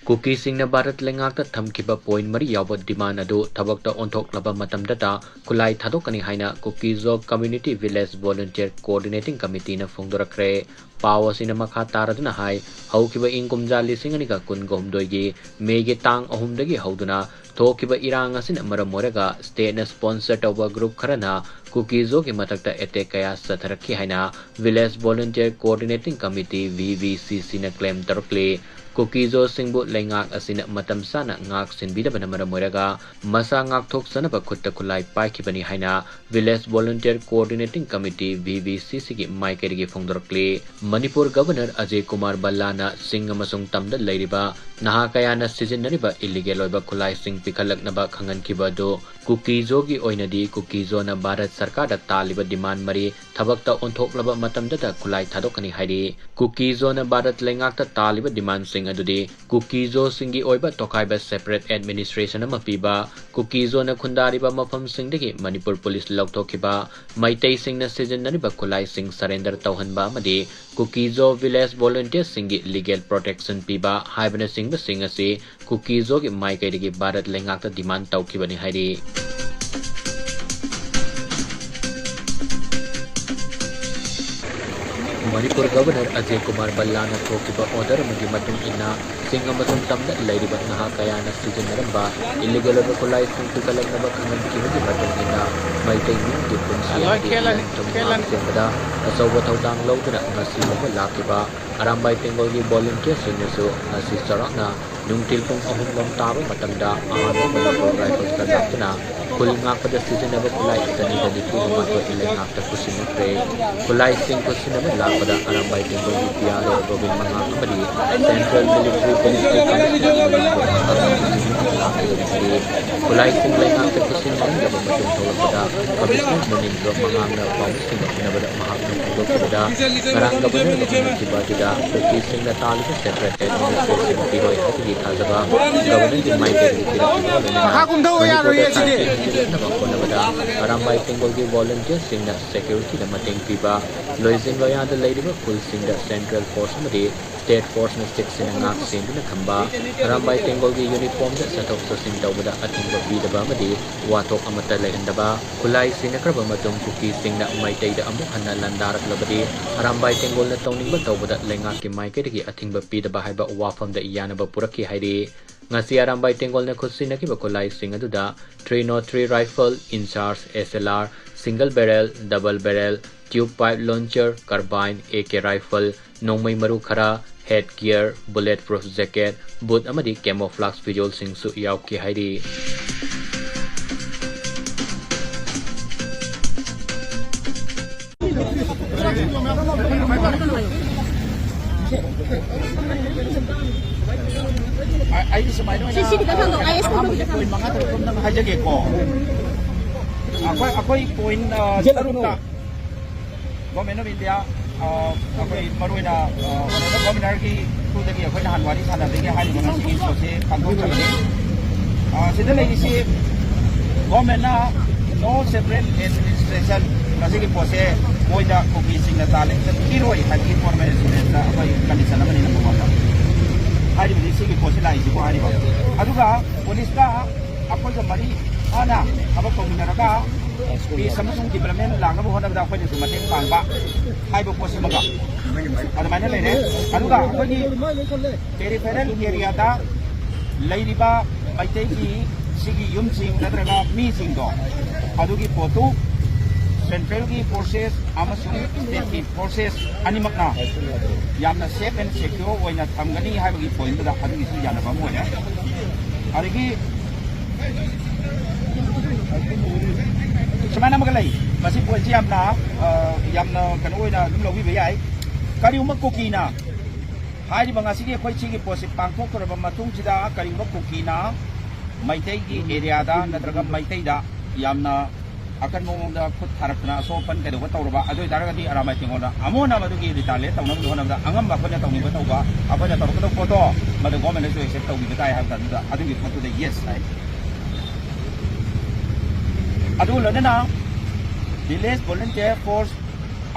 Kuki-Singna Bharat Lengakta Thamkiba Point Mari Yawa Demand Adu Thabakta Onthoklaba Matamdata Khutlai Thadok haina Kuki-Zo Community Village Volunteer Coordinating Committee na Phongdorakre Pawa sina makha taraduna hai haukiba ingkumja lising anika kun gomdoigi mege tang ahumdagi hauduna thokiba irang asin maram moraga state na sponsor tawba group kharana Kuki-Zo ki matakta attack kaya satharakhi haina Village Volunteer Coordinating Committee VVCC na claim Thadokloi Kuki-Zo singbu lengak asina matam sana ngak sinbida bana maram moraga masa ngak thok sanaba khutta khulai paikibani haina Village Volunteer Coordinating Committee VVCC ki maikeri phongdorakli Manipur Governor Ajay Kumar Ballana Singh amasung tamda leiriba naha kayana sizinariba illegal oiba khulai sing pikhalaknaba khangankiba do Kuki-Zo gi oinadi Kuki-Zo na Bharat Sarkar da Talliba demand mari Thabakta Onthoklaba Matamdata Khutlai Thadokani haidi Kuki-Zo na Bharat lengakta Talliba demand sing adudi Kuki-Zo singi oiba tokaiba separate administration ama piba Kuki-Zo na khundariba mafam singdagi Manipur Police lauthokiba maitai sing na sizinariba khulai sing surrender tauhanba amadi Kuki-Zo Village Volunteer singi legal protection piba haibana sing ba sing asi Kuki-Zo gi maikaidagi Bharat lengakta demand taukibani haidi Manipur Governor Ajay Kumar Ballana thokiba order magi matung ina sing amasung tamda leiriba naha kayana sizinaramba illegal oiba khulai sing pikhalaknaba khangankiba matung ina maitai ni punsi sembada asawa thaudang lauduna ngasi laba lakiba arambai tengol gi volunteer singnasu ngasi charakna nungtil pung ahum lom taba matamda ahano Manipur rifles ka laktuna khul ngakpada sizinaba khulai tani dani puma to ilai ngakta kusinakre khulai sing kusinaba lakpada arambai tengol gi piaro robin manga kamari Central Military Police Khutlai sing lai ngakta kusinaba daba matung tholakpada kabisnes munindro mangangna pawsing kinabada mahakna pagdokpada karang governor gabungan da Kuki sing na Talliba separate administration piroi hati thazaba governor ki maikeri arambai tengol gi volunteer sing na security na mateng piba loising loya da leiriba full sing da central force mari state force na section ngak sing na khamba arambai tengol gi uniform da sathok sasin tawbada athingba bidaba madi watok amata lehendaba Khutlai sing na kraba matung Kuki sing na maitai da amuk hanna landarak labadi arambai tengol na tawning tawbada lengak ki maikeri athingba pidaba haiba wafam da iyanaba puraki haidi ngasi arambai tengol na khusina ki Khutlai sing aduda 303 rifle in charge SLR single barrel double barrel tube pipe launcher carbine AK rifle nongmai maru khara headgear bulletproof jacket boot amadi camouflage visual sing su yauki haidi CCTV kan dong ayes kan point mga telekom nang hajage ko ako'y point Thabakta Government of India ako'y maruin na governor ki tudagi ako'y nahanwari sana bigay hali mga sige so si pagod kami sila lagi si government na no separate administration kasi po si Boyda Kuki-Sing na talent sa kiroi hagi formal student na ako'y kanisa naman nila pumapa hari ini sih polisi lain sih hari ini. Aduga polis ka apa je mari ana apa komunera ka di Samsung development lang na bukan na dapat itu matin pangba hai bu polisi maga. Ada mana leh? Aduga apa ni peripheral area da lairiba baitai ki sigi yumsing natraga mi singdo. Adugi foto Central ki forces amasung state forces animak na yamna safe and secure oina thamgani haibagi point da adu isu yana ba mo ya arigi samana magalai masi poji yamna kan oina dum logi be yai kari uma Kuki na hairi banga sigi khoi chi ki posi pangthok korba matung chida kari uma Kuki na maitai ki area da natraga maitai da yamna akan mong da khut tharak na so pan ke do tawba adoi daraga di aramai tingoda amona madu ki ritale tawna do na da angam ba khona tawni ba tawba apana tar ko photo madu government so accept tawbi bitai ha da adu ki photo de yes right adu la na village volunteer force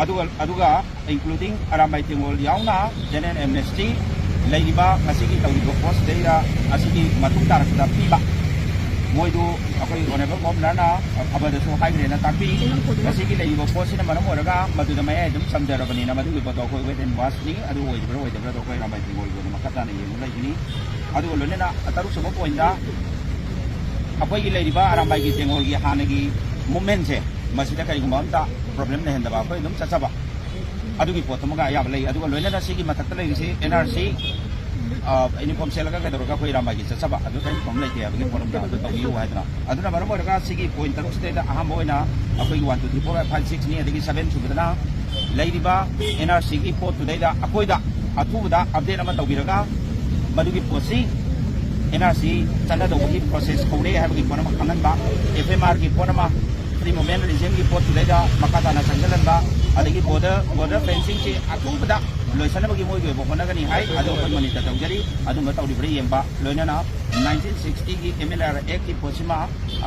aduga including aramai tingol yauna general amnesty ꯂꯩꯔꯤꯕ ꯉꯁꯤꯒꯤ ꯇꯧꯔꯤꯕ ꯄꯣꯠꯁꯤꯗꯩꯗ ꯑꯁꯤꯒꯤ ꯃꯇꯨꯡ ꯇꯥꯔꯛꯄꯗ ꯄꯤꯕ ꯃꯣꯏꯗꯨ ꯑꯩꯈꯣꯏ honourable ꯒꯣꯚꯔꯅꯔꯅ ꯑꯃꯗꯁꯨ ꯍꯥꯏꯈ꯭ꯔꯦꯅ ꯇꯥꯛꯄꯤ ꯉꯁꯤꯒꯤ ꯂꯩꯔꯤꯕ ꯄꯣꯠꯁꯤꯅ ꯃꯔꯝ ꯑꯣꯏꯔꯒ ꯃꯗꯨꯗ ꯃꯌꯥꯏ ꯑꯗꯨꯝ ꯆꯝꯖꯔꯕꯅꯤꯅ ꯃꯗꯨꯒꯤ ꯄꯣꯠꯇꯣ ꯑꯩꯈꯣꯏ ꯋꯦꯠ ꯑꯦꯟ ꯋꯥꯁꯅꯤ ꯑꯗꯨ ꯑꯣꯏꯗꯕ꯭ꯔꯥ ꯑꯣꯏꯗꯕ꯭ꯔꯥꯗꯣ ꯑꯩꯈꯣꯏ ꯔꯥꯃꯥꯏ ꯕꯦꯡꯒꯣꯜꯒꯤ ꯃꯈꯥ ꯇꯥꯅ ꯌꯦꯡꯕ ꯂꯩꯒꯅꯤ ꯑꯗꯨꯒ ꯂꯣꯏꯅꯅ ꯇꯔꯨꯛꯁꯨꯕ ꯄꯣꯏꯟꯗ ꯑꯩꯈꯣꯏꯒꯤ ꯂꯩꯔꯤꯕ ꯑꯔꯥꯝꯕꯥꯏꯒꯤ ꯕꯦꯡꯒꯣꯜꯒꯤ ꯍꯥꯟꯅꯒꯤ ꯃꯨꯞꯃꯦꯟꯁꯦ ꯃꯁꯤꯗ ꯀꯔꯤꯒꯨꯝꯕ ꯑꯝꯇ ꯄ꯭ꯔꯣꯕ꯭ꯂꯦꯝ ꯂꯩꯍꯟꯗꯕ ꯑꯩꯈꯣꯏ ꯑꯗꯨꯝ ꯆꯠꯆꯕ ꯑꯗꯨꯒꯤ ꯄꯣꯠꯇꯨꯃꯒ ꯑꯌꯥꯕ ꯂꯩ ꯑꯗꯨꯒ ꯂꯣꯏꯅꯅ ꯁꯤꯒꯤ ꯃꯊꯛꯇ ꯂꯩꯔꯤꯁꯤ NRC यूनिफॉर्म सेलगा कदरगा कोई रामबाई चचबा अदु कई फॉर्म लेते अबगे फॉर्म दा अदु तौगियो हाइदना अदुना मरम ओरगा सिगी पॉइंट तरुक स्टेट अहम होइना अखोई 1 2 3 4 5 6 नि अदगी 7 सुबदना लेरिबा NRC की पोट तुदैदा अखोइदा अथुबदा अपडेट अमा तौगिरगा मदुगी पोसी NRC चंदा दोगी प्रोसेस खौरे हाबगी पोनमा खंगनबा FMR की पोनमा फ्री मूवमेंट रिजिम की पोट तुदैदा मकाताना संगलनबा अदगी बॉर्डर फेंसिंग चे अथुबदा लोइसनबगी मोइगे बोखनगनी हाई अदो कोइ मनिटर तौजरी अदुम तौरिब्रे येंबा लोइनना 1960 की MLR एक्ट की पोसिमा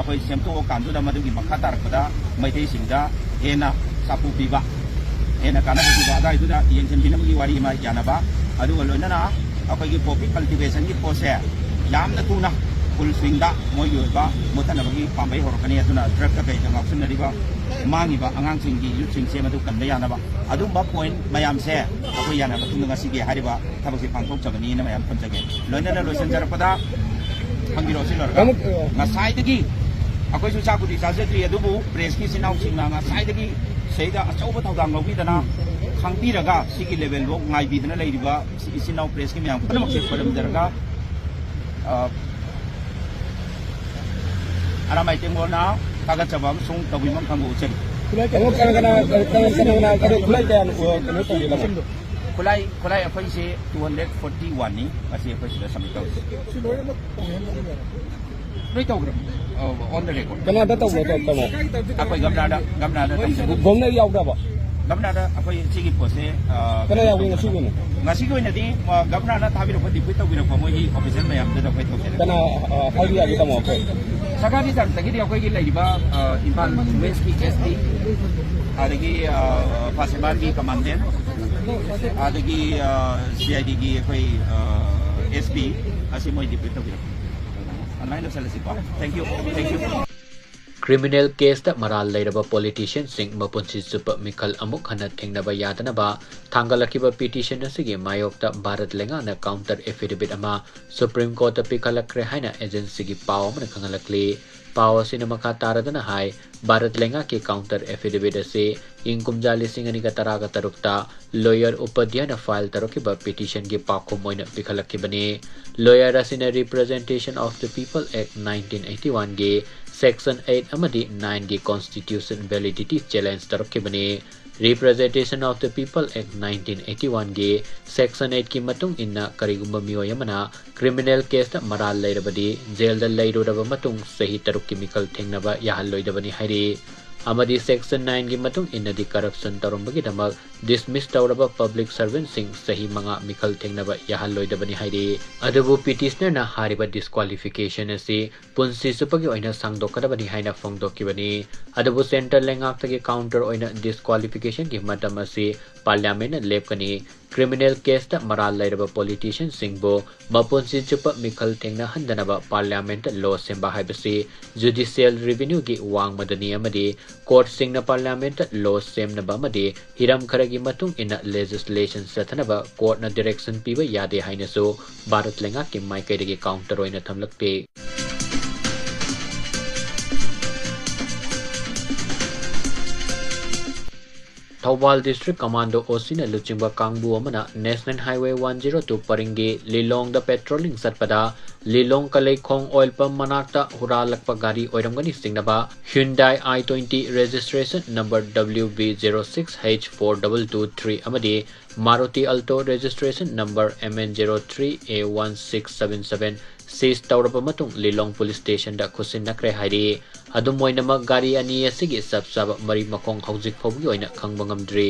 अखोइ सेमतो कांदुदा मदुगी मखा तारकदा मैथै सिंगदा हेना सापु पिबा हेना काना पिबा दाइदुदा येंसन बिनमगी वारी मा यानबा अदुगा लोइनना अखोइगी पॉपी कल्टिवेशन की पोसे यामना तुना फुल स्विंगदा मोइगे बा मोतनबगी पांबै होरकनी अदुना ड्रग का कई जंगाक्सनरिबा मांगिबा आंगांसिंगी युथसिंगसे मदु कन्बा यानबा अदुम्बा पॉइंट मयामसे अखोइ याना मतुंगा ngasiगे हारिबा थबकसे पांथोकचबनी न मयाम खनजगे लोइनना लोइसन जरपदा हंगिरोसि लरगा ngसाइदगी अखोइ सु चाकुदि चाजद्रि अदुबु प्रेस की सिनाउ सिंगा ngसाइदगी सेदा अचौबा थौदांग लौबिदना खांगबिरगा सिगी लेवल बो ngaइबिदना लेरिबा सिनाउ प्रेस की मयाम खनमकसे फरम जरगा अरामाइ तेंगोना कागज जवाब सुंग तबिमम खांगो उचरी खुलाई अखोइ से 241 नि असी अखोइ से सबमिट तौ लोइ तौग्र ऑन द रेकॉर्ड कना दा तौ तमो अखोइ गमनादा गोमना यावदाबा गमनादा अखोइ सिगी पोसे कना यावि ngasi ko inadi गमनादा थाबिरो को डिप्यूट तौबिरो को मोइ ऑफिशियल मयाम दा अखोइ तौसे कना हाइबि यागि तमो को सरकारी तरफ तक अखोइ की लेरिबा इम्फाल वेस्ट की एसपी आदगी फासेमान की कमांडेंट आदगी CID की अखोइ SP असि मोइ डिप्यूट तौबिरो अनलाइन सलसिपा थैंक यू क्रिमिनल केस दा मराल लेरबा पॉलिटिशियन सिंह मपुंसी सुप मिखल अमुक हना थेंगनबा यादनबा थांगलकिबा पिटिशन असिगे मायोक्ता भारत लेंगाना काउंटर एफिडेविट अमा सुप्रीम कोर्ट पिखलक्रे हाइना एजेंसी की पाव मन खंगलकली पाव सिने मखा तारदना हाई भारत लेंगा के काउंटर एफिडेविट असे इंकुमजा लिसिंग अनिगा तरागा तरुक्ता लॉयर उपाध्याय फाइल तरुकिबा पिटिशन की पाखो मोइन पिखलकिबने लॉयर असिने representation of the people act 1981 के सेक्शन 8 अमदी 9 की कॉन्स्टिट्यूशन वैलिडिटी चैलेंज तरुकिबने representation of the people act 1981 के सेक्शन 8 की मतुंग इन्ना करिगुम्बा मियोय अमना क्रिमिनल केस दा मराल लेरबदी जेल दा लेरोदबा मतुंग सही तरुक की मिकल थेंगनबा याहल्लोइदबनी हाइरे अमदी सेक्शन 9 की मतुंग इन्नदी करप्शन तरुंबगी दमक डिसमिस तौरबा पब्लिक सर्वेंट सिंह सही मंगा मिकल थेंगनबा याहल्लोइदबनी हाइरे अदबु पिटिशनर ना हारिबा डिस्क्वालिफिकेशन असी पुंसी सुपगी ओइना सांगदोकदबनी हाइना फोंगदोकिबनी अदबु सेंट्रल लेंगाक्तगी काउंटर ओइना डिस्क्वालिफिकेशन की मतम असी पार्लियामेंट लेपकनी क्रिमिनल केस दा मराल लेरबा पॉलिटिशियन सिंहबो मपुंसी चुप मिखल थेंगना हंदनबा पार्लियामेंट लॉ सेंबा हाइबसी जुडिशियल रेवेन्यू की वांग मदनी अमदी कोर्ट सिंहना पार्लियामेंट लॉ सेमनबा मदे हिरम खरगी मतुंग इना लेजिस्लेशन सथनबा कोर्ट ना डायरेक्शन पीबा यादे हाइनसो भारत लेंगा की माइकैदगी काउंटर ओइना थमलकते थौबाल डिस्ट्रिक्ट कमांडो ओसिना लुचिंबा कांगबु अमना नेशनल हाईवे 102 परिंगे लिलोंग द पेट्रोलिंग सतपदा लिलोंग कलेखोंग ऑयल पंप मनाक्ता हुरालकपा गाड़ी ओइरमगनी सिंगनबा Hyundai i20 registration number WB06H4223 अमदी Maruti Alto registration number MN03A1677 seize तौरब मतुंग लिलोंग पुलिस स्टेशन दा खुसिन नखरे हाइरी अदुम मोइनमक गाड़ी अनि असिगी सबसाब मरी मखोंग हौजिक फौगी ओइना खंगबा ngamdri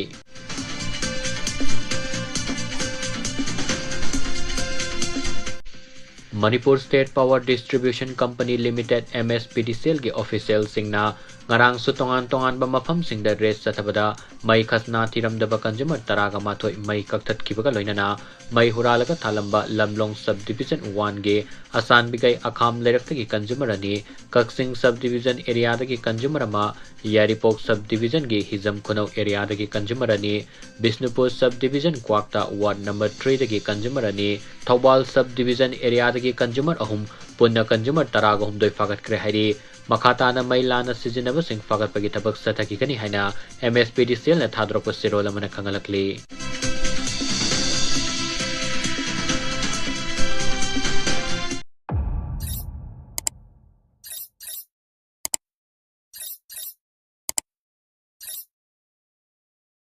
Manipur State Power Distribution Company Limited MSPDCL के official सिंगना ngarang su tongan ba mafam singda res chatabada mai khasna thiramdaba consumer taraga mathoi mai kakthat kibaga loinana mai huralaga thalamba lamlong subdivision 1 ge asan bigai akham lerakta consumer ani kaksing subdivision area dagi consumer ama yaripok subdivision ge hizam khunau area dagi consumer ani bisnupur subdivision kwakta ward number 3 dagi consumer ani thobal subdivision area dagi consumer ahum punna consumer taraga hum doi fagat kre hairi Makhatana Mailana Sizinaba Singh Fagat Pagi Thabak Sathaki Kani Haina MSPDCL na Thadok Sirol Amana Kangalakli.